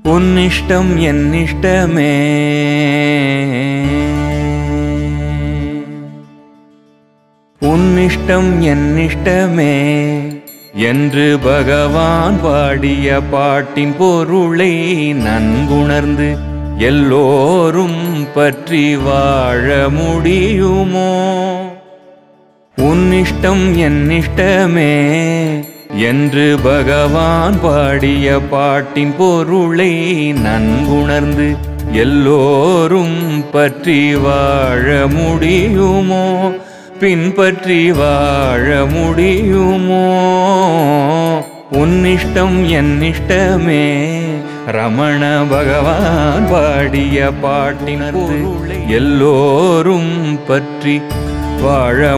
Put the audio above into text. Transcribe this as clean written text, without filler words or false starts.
உன்னிஷ்டம் என்னிஷ்டமே உன்னிஷ்டம் என்னிஷ்டமே என்று பகவான் பாடிய பாட்டின் பொருளை நன்குணர்ந்து எல்லோரும் பற்றி வாழ முடியுமோ? உன்னிஷ்டம் என்னிஷ்டமே என்று பகவான் பாடிய பாட்டின் பொருளை நன்குணர்ந்து எல்லோரும் பற்றி வாழ முடியுமோ? பின்பற்றி வாழ முடியுமோ? உன்னிஷ்டம் என்னிஷ்டமே ரமண பகவான் பாடிய பாட்டின் பொருளை எல்லோரும் பற்றி வாழ